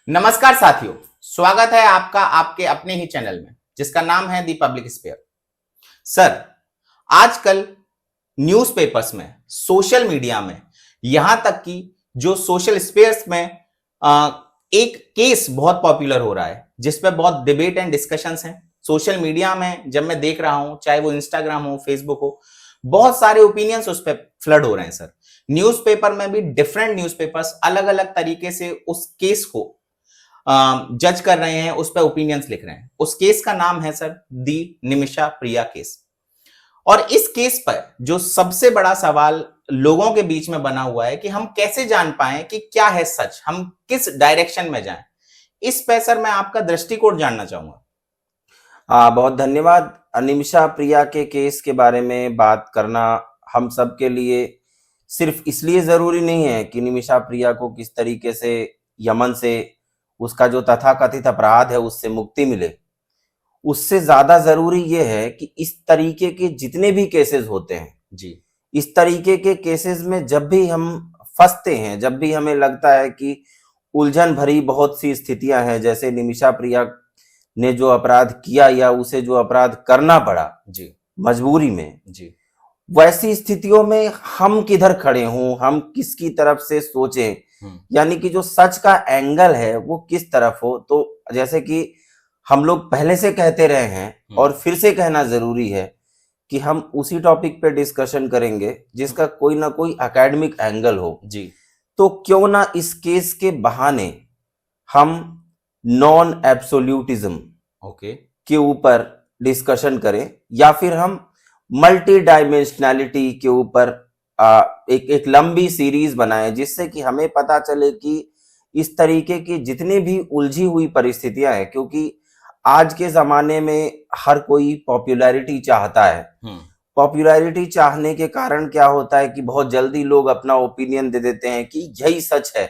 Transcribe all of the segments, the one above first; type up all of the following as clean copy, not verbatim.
नमस्कार साथियों, स्वागत है आपका आपके अपने ही चैनल में जिसका नाम है दी पब्लिक स्फीयर। सर, आजकल न्यूज़पेपर्स में, सोशल मीडिया में, यहां तक कि जो सोशल स्पेयर्स में एक केस बहुत पॉपुलर हो रहा है जिस पे बहुत डिबेट एंड डिस्कशंस हैं। सोशल मीडिया में जब मैं देख रहा हूं, चाहे वो इंस्टाग्राम हो, फेसबुक हो, बहुत सारे ओपिनियंस उस पर फ्लड हो रहे हैं। सर, न्यूज़पेपर में भी डिफरेंट न्यूज़पेपर्स अलग अलग तरीके से उस केस को जज कर रहे हैं, उस पर ओपिनियंस लिख रहे हैं। उस केस का नाम है सर दी निमिषा प्रिया केस। और इस केस पर जो सबसे बड़ा सवाल लोगों के बीच में बना हुआ है कि हम कैसे जान पाएं कि क्या है सच, हम किस डायरेक्शन में जाएं। इस पे सर मैं आपका दृष्टिकोण जानना चाहूंगा। बहुत धन्यवाद। निमिषा प्रिया के केस के बारे में बात करना हम सब के लिए सिर्फ इसलिए जरूरी नहीं है कि निमिषा प्रिया को किस तरीके से यमन से उसका जो तथाकथित अपराध है उससे मुक्ति मिले। उससे ज्यादा जरूरी यह है कि इस तरीके के जितने भी केसेस होते हैं जी, इस तरीके के केसेस में जब भी हम फंसते हैं, जब भी हमें लगता है कि उलझन भरी बहुत सी स्थितियां हैं, जैसे निमिषा प्रिया ने जो अपराध किया या उसे जो अपराध करना पड़ा जी, मजबूरी में, जी, वैसी स्थितियों में हम किधर खड़े हों, हम किसकी तरफ से सोचें, यानी कि जो सच का एंगल है वो किस तरफ हो। तो जैसे कि हम लोग पहले से कहते रहे हैं और फिर से कहना जरूरी है कि हम उसी टॉपिक पे डिस्कशन करेंगे जिसका कोई ना कोई एकेडमिक एंगल हो। जी, तो क्यों ना इस केस के बहाने हम नॉन एब्सोल्यूटिज्म ओके, के ऊपर डिस्कशन करें या फिर हम मल्टी डायमेंशनैलिटी के ऊपर एक लंबी सीरीज बनाएं, जिससे कि हमें पता चले कि इस तरीके की जितनी भी उलझी हुई परिस्थितियां हैं, क्योंकि आज के जमाने में हर कोई पॉपुलैरिटी चाहता है। पॉपुलैरिटी चाहने के कारण क्या होता है कि बहुत जल्दी लोग अपना ओपिनियन दे देते हैं कि यही सच है,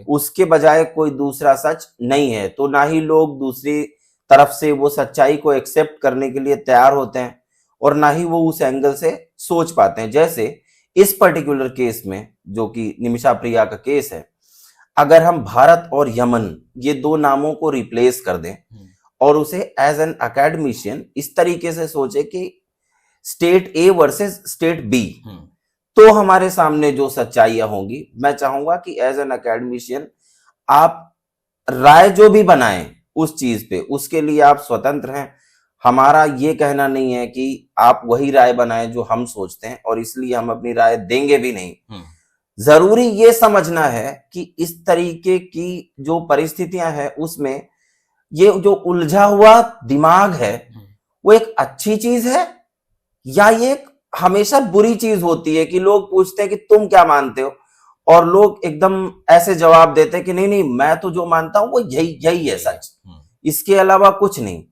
उसके बजाय कोई दूसरा सच नहीं है। तो ना ही लोग दूसरी तरफ से वो सच्चाई को एक्सेप्ट करने के लिए तैयार होते हैं और ना ही वो उस एंगल से सोच पाते हैं। जैसे इस पर्टिकुलर केस में, जो कि निमिषा प्रिया का केस है, अगर हम भारत और यमन ये दो नामों को रिप्लेस कर दें और उसे एज एन अकेडमिशियन इस तरीके से सोचे कि state A versus state B, तो हमारे सामने जो सच्चाइयां होंगी, मैं चाहूंगा कि एज एन अकेडमिशियन आप राय जो भी बनाएं उस चीज पे, उसके लिए आप स्वतंत्र हैं। हमारा ये कहना नहीं है कि आप वही राय बनाएं जो हम सोचते हैं, और इसलिए हम अपनी राय देंगे भी नहीं। जरूरी ये समझना है कि इस तरीके की जो परिस्थितियां हैं उसमें ये जो उलझा हुआ दिमाग है वो एक अच्छी चीज है या ये एक हमेशा बुरी चीज होती है कि लोग पूछते हैं कि तुम क्या मानते हो, और लोग एकदम ऐसे जवाब देते हैं कि नहीं नहीं, मैं तो जो मानता हूं वो यही यही है सच, इसके अलावा कुछ नहीं।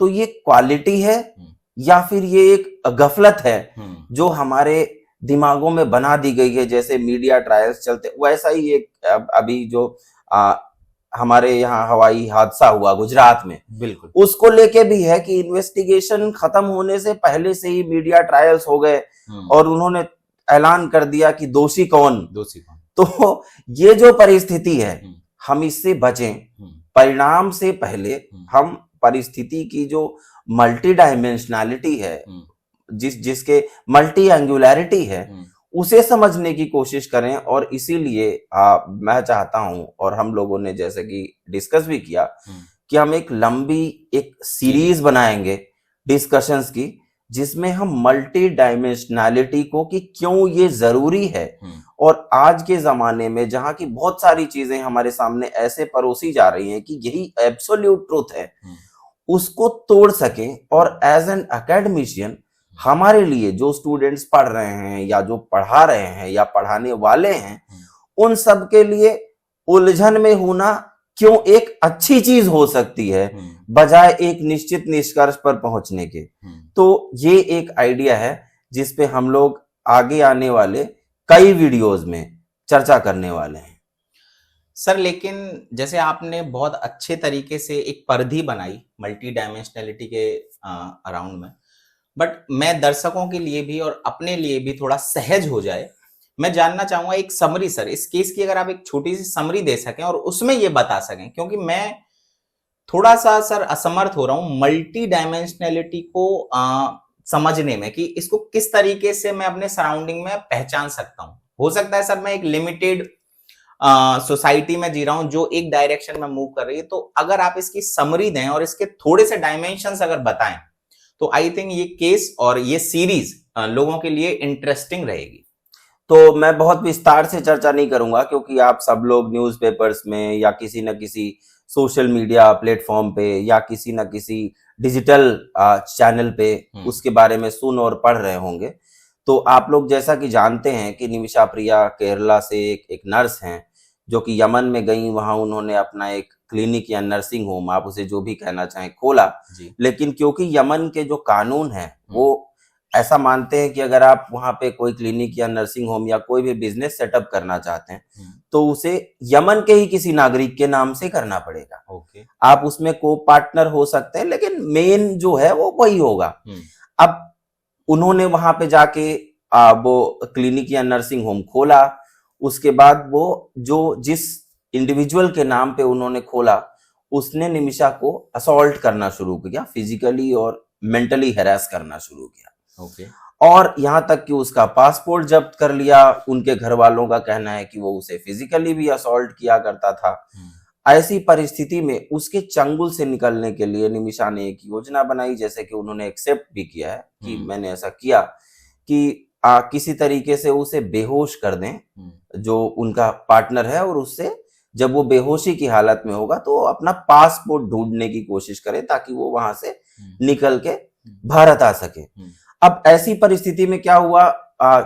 तो ये क्वालिटी है या फिर ये एक गफलत है जो हमारे दिमागों में बना दी गई है। जैसे मीडिया ट्रायल्स चलते, वैसा ही एक अभी जो हमारे यहाँ हवाई हादसा हुआ गुजरात में, बिल्कुल उसको लेके भी है कि इन्वेस्टिगेशन खत्म होने से पहले से ही मीडिया ट्रायल्स हो गए और उन्होंने ऐलान कर दिया कि दोषी कौन। तो ये जो परिस्थिति है, हम इससे बचें। परिणाम से पहले हम परिस्थिति की जो मल्टी डायमेंशनैलिटी है, जिसके मल्टी एंगुलैरिटी है, उसे समझने की कोशिश करें। और इसीलिए मैं चाहता हूं, और हम लोगों ने जैसे कि डिस्कस भी किया, कि हम एक लंबी एक सीरीज बनाएंगे डिस्कशंस की, जिसमें हम मल्टी डायमेंशनैलिटी को कि क्यों ये जरूरी है, और आज के जमाने में जहां की बहुत सारी चीजें हमारे सामने ऐसे परोसी जा रही हैं कि यही एब्सोल्यूट ट्रूथ है, उसको तोड़ सकें। और एज एन एकेडमिशियन हमारे लिए जो स्टूडेंट्स पढ़ रहे हैं या जो पढ़ा रहे हैं या पढ़ाने वाले हैं, उन सब के लिए उलझन में होना क्यों एक अच्छी चीज हो सकती है बजाय एक निश्चित निष्कर्ष पर पहुंचने के। तो ये एक आइडिया है जिस पे हम लोग आगे आने वाले कई वीडियोस में चर्चा करने वाले हैं। सर, लेकिन जैसे आपने बहुत अच्छे तरीके से एक परिधि बनाई मल्टी डायमेंशनलिटी के अराउंड में, बट मैं दर्शकों के लिए भी और अपने लिए भी थोड़ा सहज हो जाए, मैं जानना चाहूंगा एक समरी सर, इस केस की अगर आप एक छोटी सी समरी दे सकें और उसमें ये बता सकें, क्योंकि मैं थोड़ा सा सर असमर्थ हो रहा हूं मल्टी डायमेंशनैलिटी को समझने में, कि इसको किस तरीके से मैं अपने सराउंडिंग में पहचान सकता हूं। हो सकता है सर मैं एक लिमिटेड सोसाइटी में जी रहा हूं जो एक डायरेक्शन में मूव कर रही है, तो अगर आप इसकी समरी दें और इसके थोड़े से डायमेंशंस अगर बताएं तो आई थिंक ये केस और ये सीरीज लोगों के लिए इंटरेस्टिंग रहेगी। तो मैं बहुत विस्तार से चर्चा नहीं करूंगा, क्योंकि आप सब लोग न्यूज़पेपर्स में या किसी न किसी सोशल मीडिया प्लेटफॉर्म पे या किसी न किसी डिजिटल चैनल पे उसके बारे में सुन और पढ़ रहे होंगे। तो आप लोग जैसा कि जानते हैं कि निमिषा प्रिया केरला से एक नर्स हैं जो कि यमन में गई, वहां उन्होंने अपना एक क्लिनिक या नर्सिंग होम, आप उसे जो भी कहना चाहें, खोला। लेकिन क्योंकि यमन के जो कानून हैं वो ऐसा मानते हैं कि अगर आप वहां पे कोई क्लिनिक या नर्सिंग होम या कोई भी बिजनेस सेटअप करना चाहते हैं तो उसे यमन के ही किसी नागरिक के नाम से करना पड़ेगा। आप उसमें को पार्टनर हो सकते हैं, लेकिन मेन जो है वो वही होगा। अब उन्होंने वहां पे जाके वो क्लिनिक या नर्सिंग होम खोला। उसके बाद वो जिस इंडिविजुअल के नाम पे उन्होंने खोला उसने निमिषा को असॉल्ट करना शुरू किया, फिजिकली और मेंटली हैरेस करना शुरू किया। और यहां तक कि उसका पासपोर्ट जब्त कर लिया। उनके घर वालों का कहना है कि वो उसे फिजिकली भी असॉल्ट किया करता था। ऐसी परिस्थिति में उसके चंगुल से निकलने के लिए निमिषा ने एक योजना बनाई, जैसे कि उन्होंने एक्सेप्ट भी किया है कि मैंने ऐसा किया कि किसी तरीके से उसे बेहोश कर दें जो उनका पार्टनर है, और उससे जब वो बेहोशी की हालत में होगा तो अपना पासपोर्ट ढूंढने की कोशिश करे ताकि वो वहां से निकल के भारत आ सके। अब ऐसी परिस्थिति में क्या हुआ,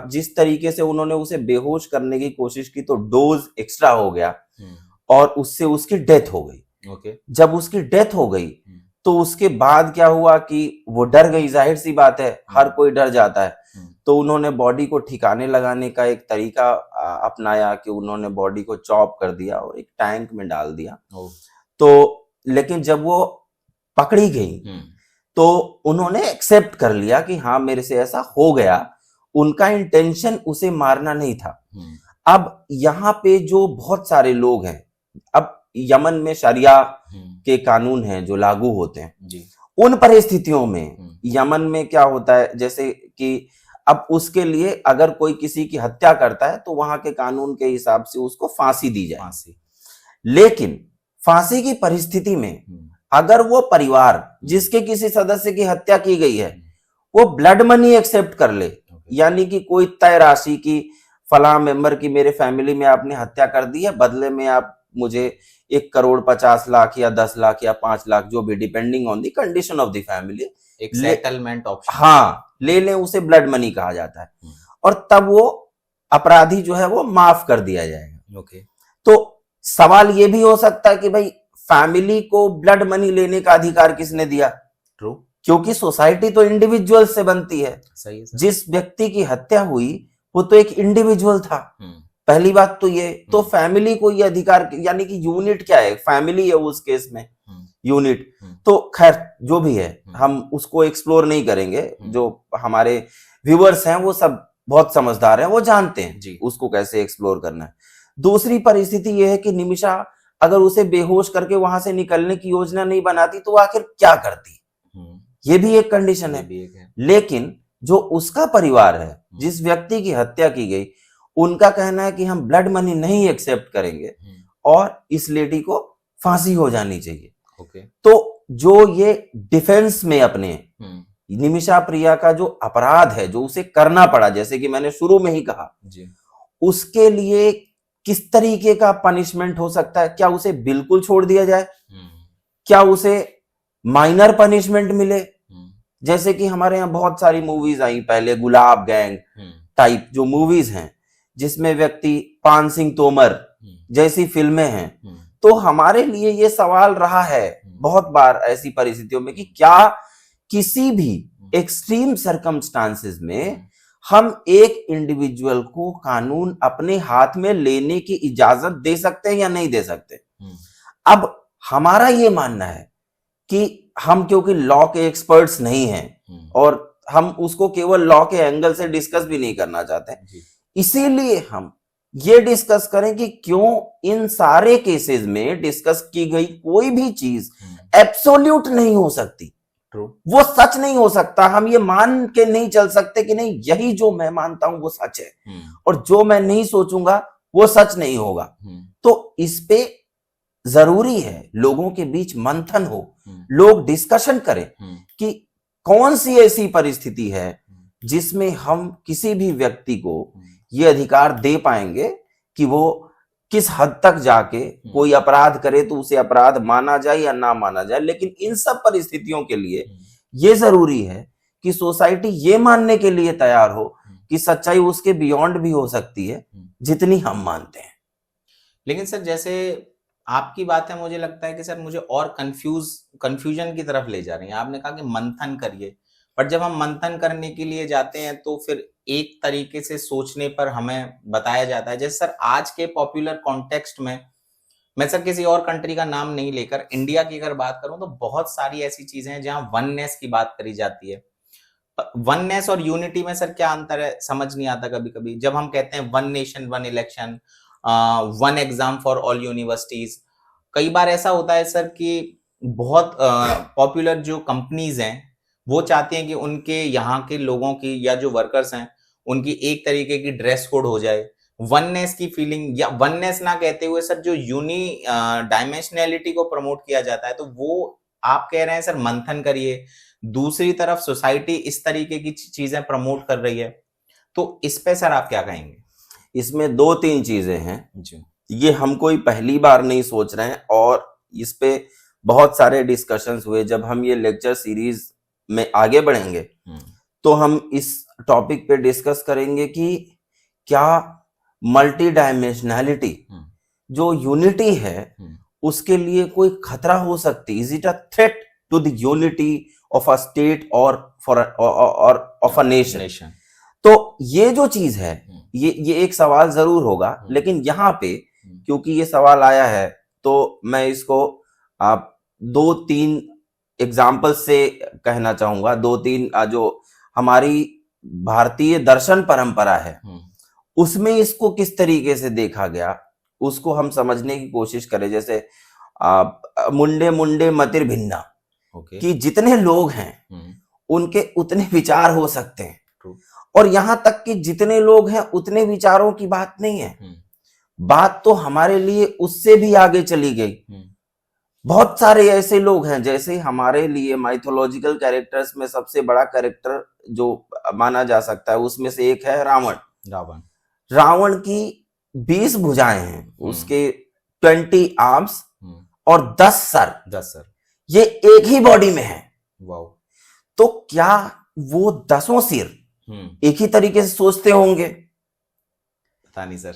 जिस तरीके से उन्होंने उसे बेहोश करने की कोशिश की तो डोज एक्स्ट्रा हो गया और उससे उसकी डेथ हो गई। जब उसकी डेथ हो गई तो उसके बाद क्या हुआ कि वो डर गई, जाहिर सी बात है, हर कोई डर जाता है। तो उन्होंने बॉडी को ठिकाने लगाने का एक तरीका अपनाया कि उन्होंने बॉडी को चॉप कर दिया और एक टैंक में डाल दिया। तो लेकिन जब वो पकड़ी गई तो उन्होंने एक्सेप्ट कर लिया कि हाँ मेरे से ऐसा हो गया। उनका इंटेंशन उसे मारना नहीं था। अब यहाँ पे जो बहुत सारे लोग हैं, अब यमन में शरिया के कानून हैं जो लागू होते हैं जी। उन परिस्थितियों में यमन में क्या होता है, जैसे कि अब उसके लिए अगर कोई किसी की हत्या करता है तो वहां के कानून के हिसाब से उसको फांसी दी जाए। लेकिन फांसी की परिस्थिति में अगर वो परिवार जिसके किसी सदस्य की हत्या की गई है वो ब्लड मनी एक्सेप्ट कर ले, यानी कि कोई तय राशि की फलां मेंबर की मेरे फैमिली में आपने हत्या कर दी है, बदले में आप मुझे 1,50,00,000 या 10 लाख या 5 लाख जो भी, depending on the condition of the family, एक सेटलमेंट ऑप्शन, हाँ, ले लें, उसे ब्लड मनी कहा जाता है। और तब वो अपराधी जो है वो माफ कर दिया जाएगा। तो सवाल ये भी हो सकता है कि भाई फैमिली को ब्लड मनी लेने का अधिकार किसने दिया? ट्रू, क्योंकि सोसाइटी तो इंडिविजुअल से बनती है। सही है। जिस व्यक्ति की हत्या हुई वो तो एक इंडिविजुअल था, पहली बात तो ये। तो फैमिली को ये अधिकार, यानी कि यूनिट क्या है, फैमिली है उस केस में यूनिट। तो खैर जो भी है हम उसको एक्सप्लोर नहीं करेंगे, जो हमारे व्यूअर्स हैं वो सब बहुत समझदार हैं, वो जानते हैं जी उसको कैसे एक्सप्लोर करना है। दूसरी परिस्थिति ये है कि निमिषा अगर उसे बेहोश करके वहां से निकलने की योजना नहीं बनाती तो आखिर क्या करती, ये भी एक कंडीशन है। लेकिन जो उसका परिवार है, जिस व्यक्ति की हत्या की गई, उनका कहना है कि हम ब्लड मनी नहीं एक्सेप्ट करेंगे और इस लेडी को फांसी हो जानी चाहिए। तो जो ये डिफेंस में अपने निमिषा प्रिया का जो अपराध है जो उसे करना पड़ा, जैसे कि मैंने शुरू में ही कहा जी, उसके लिए किस तरीके का पनिशमेंट हो सकता है? क्या उसे बिल्कुल छोड़ दिया जाए? क्या उसे माइनर पनिशमेंट मिले? जैसे कि हमारे यहाँ बहुत सारी मूवीज आई पहले, गुलाब गैंग टाइप जो मूवीज हैं जिसमें व्यक्ति, पान सिंह तोमर जैसी फिल्में हैं। तो हमारे लिए ये सवाल रहा है बहुत बार ऐसी परिस्थितियों में कि क्या किसी भी एक्सट्रीम सर्कमस्टांसेस में हम एक इंडिविजुअल को कानून अपने हाथ में लेने की इजाजत दे सकते हैं या नहीं दे सकते? अब हमारा ये मानना है कि हम क्योंकि लॉ के एक्सपर्ट्स नहीं हैं और हम उसको केवल लॉ के एंगल से डिस्कस भी नहीं करना चाहते, इसीलिए हम ये डिस्कस करें कि क्यों इन सारे केसेस में डिस्कस की गई कोई भी चीज एब्सोल्यूट नहीं हो सकती। ट्रू। वो सच नहीं हो सकता। हम ये मान के नहीं चल सकते कि नहीं यही जो मैं मानता हूं वो सच है और जो मैं नहीं सोचूंगा वो सच नहीं होगा। तो इस पे जरूरी है लोगों के बीच मंथन हो, लोग डिस्कशन करें कि कौन सी ऐसी परिस्थिति है जिसमें हम किसी भी व्यक्ति को ये अधिकार दे पाएंगे कि वो किस हद तक जाके कोई अपराध करे तो उसे अपराध माना जाए या ना माना जाए। लेकिन इन सब परिस्थितियों के लिए ये जरूरी है कि सोसाइटी ये मानने के लिए तैयार हो कि सच्चाई उसके बियॉन्ड भी हो सकती है जितनी हम मानते हैं। लेकिन सर जैसे आपकी बात है, मुझे लगता है कि सर मुझे और कंफ्यूजन की तरफ ले जा रही है। आपने कहा कि मंथन करिए, पर जब हम मंथन करने के लिए जाते हैं तो फिर एक तरीके से सोचने पर हमें बताया जाता है। जैसे सर आज के पॉपुलर कॉन्टेक्स्ट में, मैं सर किसी और कंट्री का नाम नहीं लेकर इंडिया की अगर बात करूं तो बहुत सारी ऐसी चीजें हैं जहां वननेस की बात करी जाती है। वननेस और यूनिटी में सर क्या अंतर है समझ नहीं आता कभी कभी। जब हम कहते हैं one nation one election, one exam for all universities, कई बार ऐसा होता है सर कि बहुत पॉपुलर जो कंपनीज हैं वो चाहती हैं कि उनके यहाँ के लोगों की या जो वर्कर्स हैं उनकी एक तरीके की ड्रेस कोड हो जाए। वननेस की फीलिंग, या वननेस ना कहते हुए सर जो यूनी डायमेंशनैलिटी को प्रमोट किया जाता है, तो वो आप कह रहे हैं सर मंथन करिए। दूसरी तरफ सोसाइटी इस तरीके की चीजें प्रमोट कर रही है, तो इस पे सर आप क्या कहेंगे? इसमें दो तीन चीजें हैं जी। ये हम कोई पहली बार नहीं सोच रहे हैं और इस पे बहुत सारे डिस्कशंस हुए। जब हम ये लेक्चर सीरीज में आगे बढ़ेंगे तो हम इस टॉपिक पे डिस्कस करेंगे कि क्या मल्टी डायमेंशनैलिटी जो यूनिटी है उसके लिए कोई खतरा हो सकती, is it a threat to the unity of a state और फॉर और ऑफ अ नेशन। तो ये जो चीज है ये एक सवाल जरूर होगा। लेकिन यहाँ पे क्योंकि ये सवाल आया है तो मैं इसको आप दो तीन एग्जाम्पल से कहना चाहूंगा। दो तीन जो हमारी भारतीय दर्शन परंपरा है उसमें इसको किस तरीके से देखा गया उसको हम समझने की कोशिश करें। जैसे मुंडे मुंडे मतिर भिन्ना, कि जितने लोग हैं उनके उतने विचार हो सकते हैं और यहां तक कि जितने लोग हैं उतने विचारों की बात नहीं है। बात तो हमारे लिए उससे भी आगे चली गई। बहुत सारे ऐसे लोग हैं, जैसे हमारे लिए माइथोलॉजिकल कैरेक्टर्स में सबसे बड़ा कैरेक्टर जो माना जा सकता है उसमें से एक है रावण। रावण की 20 भुजाएं हैं, उसके 20 आर्म्स और 10 सर ये एक ही बॉडी में है। तो क्या वो 10 सिर एक ही तरीके से सोचते होंगे? पता नहीं सर।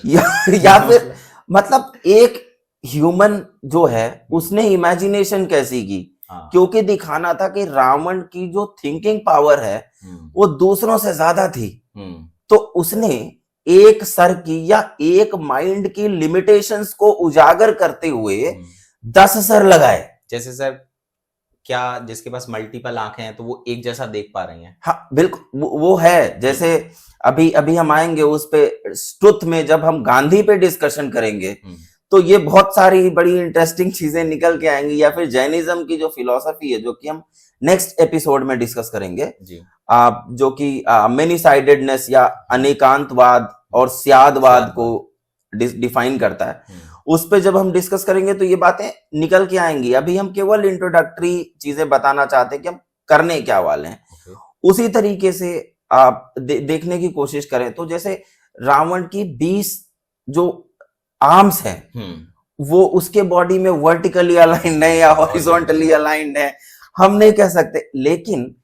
या फिर मतलब एक ह्यूमन जो है उसने इमेजिनेशन कैसी की? क्योंकि दिखाना था कि रावण की जो थिंकिंग पावर है वो दूसरों से ज्यादा थी। तो उसने एक सर की या एक माइंड की लिमिटेशंस को उजागर करते हुए 10 सर लगाए। जैसे सर क्या जिसके पास मल्टीपल आंखें हैं तो वो एक जैसा देख पा रही हैं? हाँ बिल्कुल वो है। जैसे अभी हम आएंगे उस पे ट्रुथ में, जब हम गांधी पे डिस्कशन करेंगे तो ये बहुत सारी बड़ी इंटरेस्टिंग चीजें निकल के आएंगी। या फिर जैनिज्म की जो फिलॉसफी है जो कि हम नेक्स्ट एपिसोड में डिस्कस करेंगे जी। जो कि मेनी साइडेडनेस या अनेकांतवाद और स्यादवाद को डिफाइन करता है, उस पे जब हम डिस्कस करेंगे तो ये बातें निकल के आएंगी। अभी हम केवल इंट्रोडक्टरी चीजें बताना चाहते हैं कि हम करने क्या वाले हैं। उसी तरीके से आप देखने की कोशिश करें तो जैसे रावण की 20 जो आर्म्स हैं वो उसके बॉडी में वर्टिकली अलाइंड है या हॉरिजॉन्टली अलाइंड है हम नहीं कह सकते, लेकिन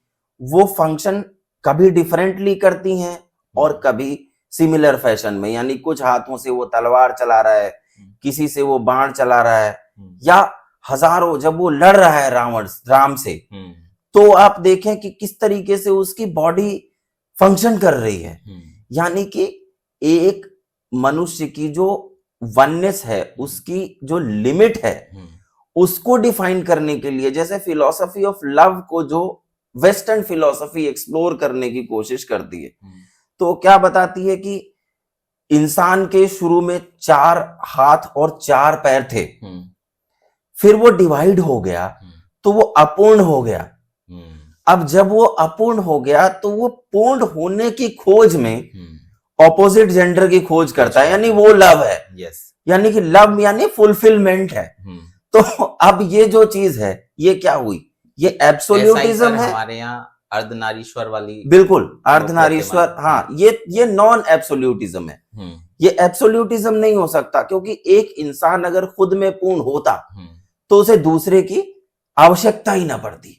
वो फंक्शन कभी डिफरेंटली करती हैं और कभी सिमिलर फैशन में। यानी कुछ हाथों से वो तलवार चला रहा है, किसी से वो बाण चला रहा है, या हजारों जब वो लड़ रहा है राम से, तो आप देखें कि किस तरीके से उसकी बॉडी फंक्शन कर रही है। यानी कि एक मनुष्य की जो वननेस है, उसकी जो लिमिट है, उसको डिफाइन करने के लिए, जैसे फिलॉसफी ऑफ लव को जो वेस्टर्न फिलॉसफी एक्सप्लोर करने की कोशिश करती है, तो क्या बताती है कि इंसान के शुरू में 4 हाथ और 4 पैर थे, हम्म, फिर वो डिवाइड हो गया तो वो अपूर्ण हो गया। हम्म, अब जब वो अपूर्ण हो गया तो वो पूर्ण होने की खोज में हम्म, ऑपोजिट जेंडर की खोज करता है, यानी वो लव है, यस, यानी कि लव यानी फुलफिलमेंट है। तो अब ये जो चीज है ये क्या हुई, ये ऐसा ही एब्सोल्यूटिज्म सर है। हमारे यहाँ अर्धनारीश्वर वाली बिल्कुल वो अर्धनारीश्वर, प्रतिमा। हाँ, ये नॉन एब्सोल्यूटिज्म है। ये एब्सोल्यूटिज्म नहीं हो सकता, क्योंकि एक इंसान अगर खुद में पूर्ण होता तो उसे दूसरे की आवश्यकता ही ना पड़ती,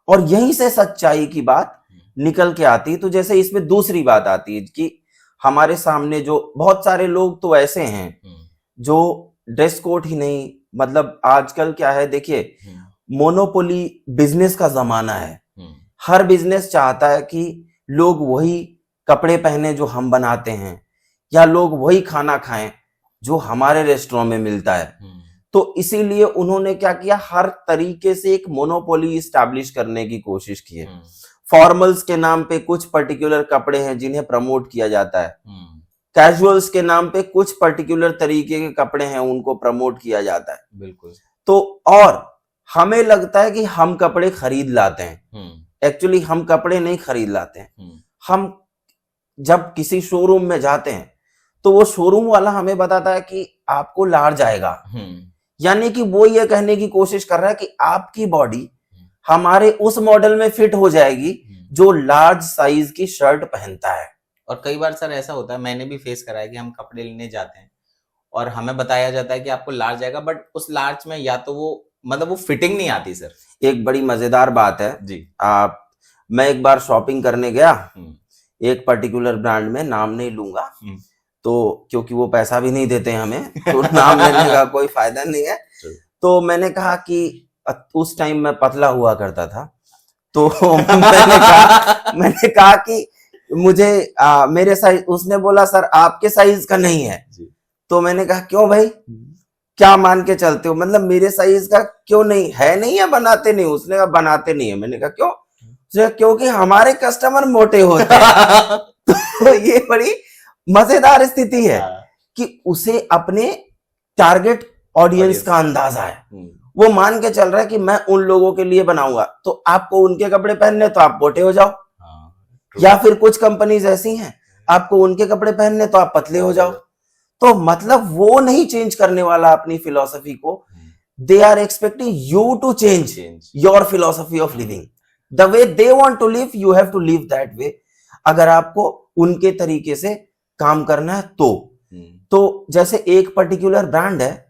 और यहीं से सच्चाई की बात निकल के आती। तो जैसे इसमें दूसरी बात आती है कि हमारे सामने जो बहुत सारे लोग तो ऐसे हैं जो ड्रेस कोड ही नहीं, मतलब आजकल क्या है देखिए, मोनोपोली बिजनेस का जमाना है। हर बिजनेस चाहता है कि लोग वही कपड़े पहने जो हम बनाते हैं, या लोग वही खाना खाएं जो हमारे रेस्टोरेंट में मिलता है। तो इसीलिए उन्होंने क्या किया, हर तरीके से एक मोनोपोली इस्टेब्लिश करने की कोशिश की है। फॉर्मल्स के नाम पे कुछ पर्टिकुलर कपड़े हैं जिन्हें प्रमोट किया जाता है, कैजुअल्स के नाम पे कुछ पर्टिकुलर तरीके के कपड़े हैं उनको प्रमोट किया जाता है। बिल्कुल। तो और हमें लगता है कि हम कपड़े खरीद लाते हैं, एक्चुअली हम कपड़े नहीं खरीद लाते हैं। हम जब किसी शोरूम में जाते हैं तो वो शोरूम वाला हमें बताता है कि आपको लार्ज आएगा, यानी कि वो ये कहने की कोशिश कर रहा है कि आपकी बॉडी हमारे उस मॉडल में फिट हो जाएगी जो लार्ज साइज की शर्ट पहनता है। और कई बार सर ऐसा होता है, मैंने भी फेस करा है कि हम कपड़े लेने जाते हैं और हमें बताया जाता है कि आपको लार्ज आएगा, बट उस लार्ज में या तो वो मतलब वो फिटिंग नहीं आती सर। एक बड़ी मजेदार बात है जी, मैं एक बार शॉपिंग करने गया एक पर्टिकुलर ब्रांड में, नाम नहीं लूंगा तो, क्योंकि वो पैसा भी नहीं देते हैं हमें, तो नाम लेने का कोई फायदा नहीं है। तो मैंने कहा कि उस टाइम मैं पतला हुआ करता था, तो मैंने कहा कि मुझे मेरे साइज, उसने बोला सर आपके साइज का नहीं है। तो मैंने कहा क्यों भाई, क्या मान के चलते हो, मतलब मेरे साइज का क्यों नहीं है, नहीं है बनाते नहीं। उसने कहा बनाते नहीं है। मैंने कहा क्यों, क्योंकि हमारे कस्टमर मोटे होते हैं। तो ये बड़ी मजेदार स्थिति है कि उसे अपने टारगेट ऑडियंस का अंदाजा है। वो मान के चल रहा है कि मैं उन लोगों के लिए बनाऊंगा, तो आपको उनके कपड़े पहनने तो आप मोटे हो जाओ, या फिर कुछ कंपनीज ऐसी हैं आपको उनके कपड़े पहनने तो आप पतले हो जाओ। तो मतलब वो नहीं चेंज करने वाला अपनी फिलॉसफी को, they are expecting you to change your philosophy of living. The way they want to live, you have to live that way, अगर आपको उनके तरीके से काम करना है तो जैसे एक पर्टिकुलर ब्रांड है,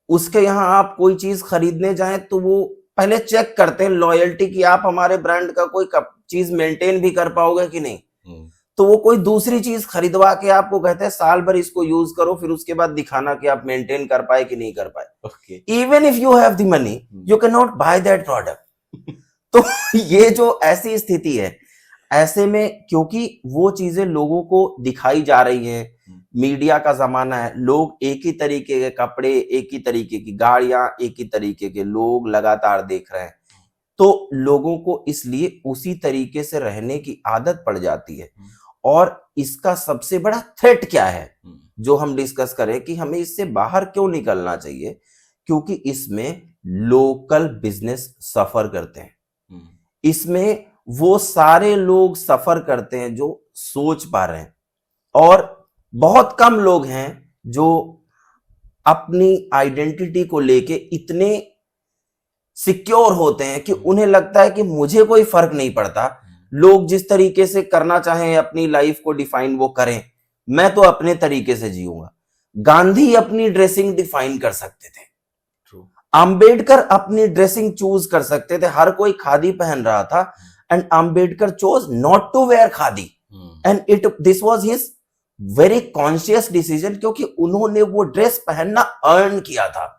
उसके यहां आप कोई चीज खरीदने जाएं तो वो पहले चेक करते हैं लॉयल्टी की, आप हमारे ब्रांड का कोई चीज मेंटेन भी कर पाओगे कि नहीं। तो वो कोई दूसरी चीज खरीदवा के आपको कहते हैं साल भर इसको यूज करो, फिर उसके बाद दिखाना कि आप मेंटेन कर पाए कि नहीं कर पाए। Even if you have the money you can not by that product. तो ये जो ऐसी स्थिति है, ऐसे में क्योंकि वो चीजें लोगों को दिखाई जा रही हैं, मीडिया का जमाना है, लोग एक ही तरीके के कपड़े, एक ही तरीके की गाड़ियां, एक ही तरीके के लोग लगातार देख रहे हैं, तो लोगों को इसलिए उसी तरीके से रहने की आदत पड़ जाती है। और इसका सबसे बड़ा थ्रेट क्या है जो हम डिस्कस करें कि हमें इससे बाहर क्यों निकलना चाहिए, क्योंकि इसमें लोकल बिजनेस सफर करते हैं। इसमें वो सारे लोग सफर करते हैं जो सोच पा रहे हैं, और बहुत कम लोग हैं जो अपनी आइडेंटिटी को लेके इतने सिक्योर होते हैं कि उन्हें लगता है कि मुझे कोई फर्क नहीं पड़ता, लोग जिस तरीके से करना चाहें अपनी लाइफ को डिफाइन वो करें, मैं तो अपने तरीके से जीऊंगा। गांधी अपनी ड्रेसिंग डिफाइन कर सकते थे, अंबेडकर अपनी ड्रेसिंग चूज कर सकते थे, हर कोई खादी पहन रहा था and Ambedkar chose not to wear khadi, and this was his very conscious decision, क्योंकि उन्होंने वो ड्रेस पहनना अर्न किया था।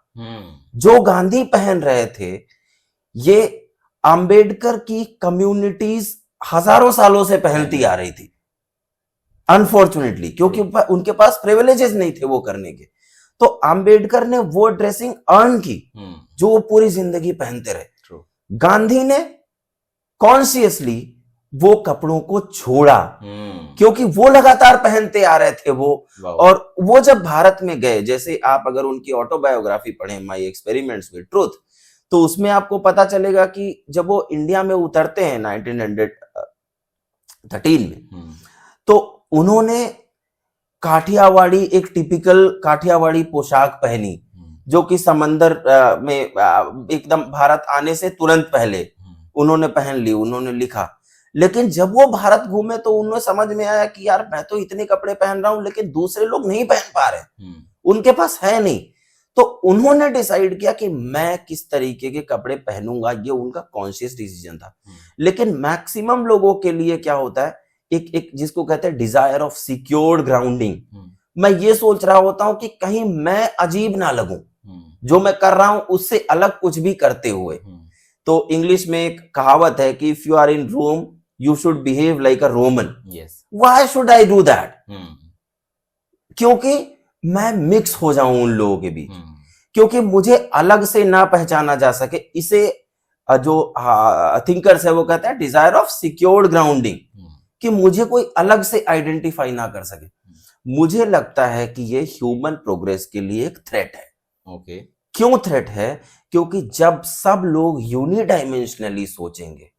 जो गांधी पहन रहे थे ये अंबेडकर की कम्युनिटीज हजारों सालों से पहनती आ रही थी, अनफॉर्चुनेटली, क्योंकि उनके पास प्रिविलेजेस नहीं थे वो करने के। तो अंबेडकर ने वो ड्रेसिंग अर्न की जो वो पूरी जिंदगी पहनते रहे। गांधी ने कॉन्शियसली वो कपड़ों को छोड़ा, हम्म, क्योंकि वो लगातार पहनते आ रहे थे वो। वाह, और वो जब भारत में गए, जैसे आप अगर उनकी ऑटोबायोग्राफी पढ़ें, माई एक्सपेरिमेंट्स विद ट्रूथ, तो उसमें आपको पता चलेगा कि जब वो इंडिया में उतरते हैं 1913 में, तो उन्होंने काठियावाड़ी, एक टिपिकल काठियावाड़ी पोशाक पहनी, जो कि समंदर में एकदम भारत आने से तुरंत पहले उन्होंने पहन ली, उन्होंने लिखा। लेकिन जब वो भारत घूमे तो उन्हें समझ में आया कि यार मैं तो इतने कपड़े पहन रहा हूं, लेकिन दूसरे लोग नहीं पहन पा रहे, उनके पास है नहीं। तो उन्होंने डिसाइड किया कि मैं किस तरीके के कपड़े पहनूंगा, ये उनका कॉन्शियस डिसीजन था। लेकिन मैक्सिमम लोगों के लिए क्या होता है, एक जिसको कहते हैं डिजायर ऑफ सिक्योर्ड ग्राउंडिंग। मैं ये सोच रहा होता हूं कि कहीं मैं अजीब ना लगूं, जो मैं कर रहा हूं उससे अलग कुछ भी करते हुए। तो इंग्लिश में एक कहावत है कि if you are in Rome you should behave like a Roman. Why should I do that? क्योंकि मैं मिक्स हो जाऊं उन लोगों के बीच, क्योंकि मुझे अलग से ना पहचाना जा सके। इसे जो थिंकर्स है वो कहते हैं डिजायर ऑफ सिक्योर्ड ग्राउंडिंग, कि मुझे कोई अलग से आइडेंटिफाई ना कर सके। मुझे लगता है कि ये ह्यूमन प्रोग्रेस के लिए एक थ्रेट है। ओके, क्यों थ्रेट है? क्योंकि जब सब लोग यूनिडायमेंशनली सोचेंगे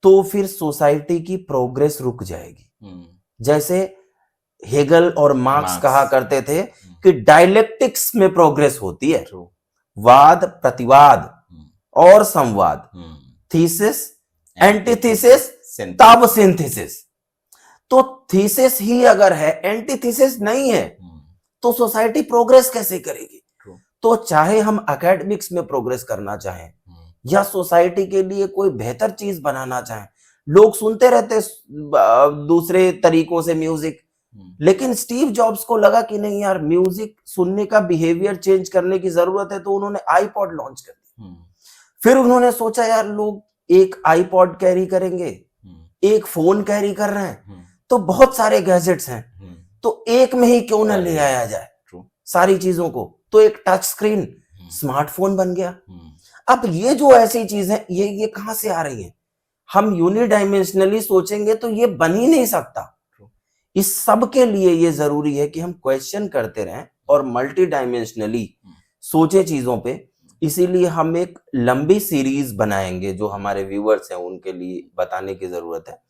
तो फिर सोसाइटी की प्रोग्रेस रुक जाएगी। जैसे हेगल और मार्क्स कहा करते थे कि डायलेक्टिक्स में प्रोग्रेस होती है, वाद प्रतिवाद और संवाद, थीसिस एंटीथीसिस तब सिंथेसिस। तो थीसिस ही अगर है, एंटीथीसिस नहीं है, तो सोसाइटी प्रोग्रेस कैसे करेगी? तो चाहे हम एकेडमिक्स में प्रोग्रेस करना चाहें या सोसाइटी के लिए कोई बेहतर चीज बनाना चाहें, लोग सुनते रहते दूसरे तरीकों से म्यूजिक, लेकिन स्टीव जॉब्स को लगा कि नहीं यार, म्यूजिक सुनने का बिहेवियर चेंज करने की जरूरत है, तो उन्होंने आईपॉड लॉन्च कर दिया। फिर उन्होंने सोचा यार लोग एक आईपॉड कैरी करेंगे, एक फोन कैरी कर रहे हैं, तो बहुत सारे गैजेट्स हैं, तो एक में ही क्यों ना ले आया जाए सारी चीजों को। तो एक टच स्क्रीन स्मार्टफोन बन गया। अब ये जो ऐसी चीज है, ये कहां से आ रही है? हम यूनिडायमेंशनली सोचेंगे तो ये बन ही नहीं सकता। इस सब के लिए ये जरूरी है कि हम क्वेश्चन करते रहें और मल्टी डायमेंशनली सोचे चीजों पे। इसीलिए हम एक लंबी सीरीज बनाएंगे जो हमारे व्यूअर्स हैं उनके लिए बताने की जरूरत है।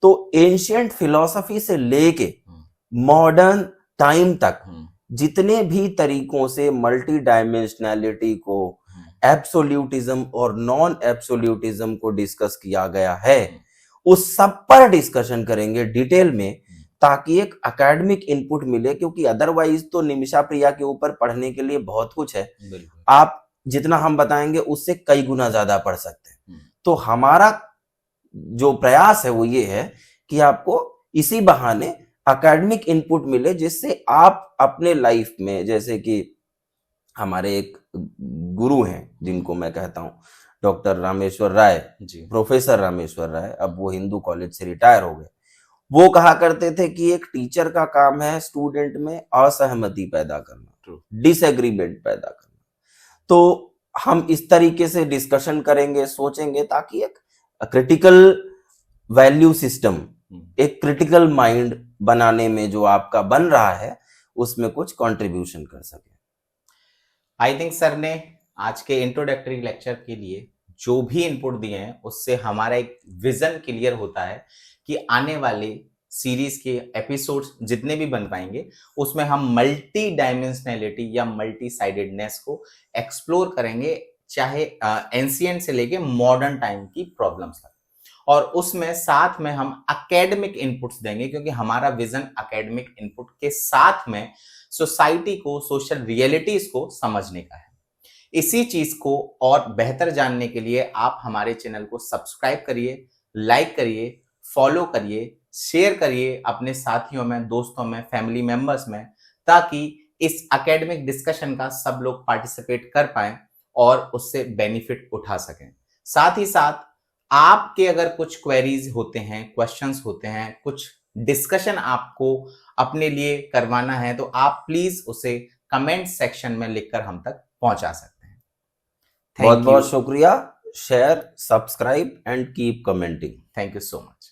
तो एंशिएंट फिलॉसफी से लेके मॉडर्न टाइम तक जितने भी तरीकों से मल्टी डायमेंशनैलिटी को, एब्सोल्यूटिज्म और नॉन एब्सोल्यूटिज्म को डिस्कस किया गया है, उस सब पर डिस्कशन करेंगे डिटेल में, ताकि एक एकेडमिक इनपुट मिले। क्योंकि अदरवाइज तो निमिषा प्रिया के ऊपर पढ़ने के लिए बहुत कुछ है, आप जितना हम बताएंगे उससे कई गुना ज्यादा पढ़ सकते हैं। तो हमारा जो प्रयास है वो ये है कि आपको इसी बहाने एकेडमिक इनपुट मिले, जिससे आप अपने लाइफ में, जैसे कि हमारे एक गुरु हैं जिनको मैं कहता हूं डॉक्टर रामेश्वर राय, प्रोफेसर रामेश्वर राय, अब वो हिंदू कॉलेज से रिटायर हो गए। वो कहा करते थे कि एक टीचर का काम है स्टूडेंट में असहमति पैदा करना, डिसएग्रीमेंट पैदा करना। तो हम इस तरीके से डिस्कशन करेंगे, सोचेंगे, ताकि एक क्रिटिकल वैल्यू सिस्टम, एक क्रिटिकल माइंड बनाने में जो आपका बन रहा है उसमें कुछ कंट्रीब्यूशन कर सके। आई थिंक सर ने आज के इंट्रोडक्टरी लेक्चर के लिए जो भी इनपुट दिए हैं उससे हमारा एक विजन क्लियर होता है कि आने वाले सीरीज के एपिसोड्स जितने भी बन पाएंगे उसमें हम मल्टी डायमेंशनैलिटी या मल्टी साइडेडनेस को एक्सप्लोर करेंगे, चाहे एंशिएंट से लेके मॉडर्न टाइम की प्रॉब्लम्स तक। और उसमें साथ में हम एकेडमिक इनपुट्स देंगे, क्योंकि हमारा विजन एकेडमिक इनपुट के साथ में सोसाइटी को, सोशल रियलिटीज को समझने का है। इसी चीज को और बेहतर जानने के लिए आप हमारे चैनल को सब्सक्राइब करिए, लाइक करिए, फॉलो करिए, शेयर करिए अपने साथियों में, दोस्तों में, फैमिली मेंबर्स में, ताकि इस एकेडमिक डिस्कशन का सब लोग पार्टिसिपेट कर पाएं और उससे बेनिफिट उठा सकें। साथ ही साथ आपके अगर कुछ क्वेरीज होते हैं, क्वेश्चंस होते हैं, कुछ डिस्कशन आपको अपने लिए करवाना है, तो आप प्लीज उसे कमेंट सेक्शन में लिखकर हम तक पहुंचा सकते हैं। बहुत बहुत शुक्रिया। Share, subscribe and keep commenting. Thank you so much.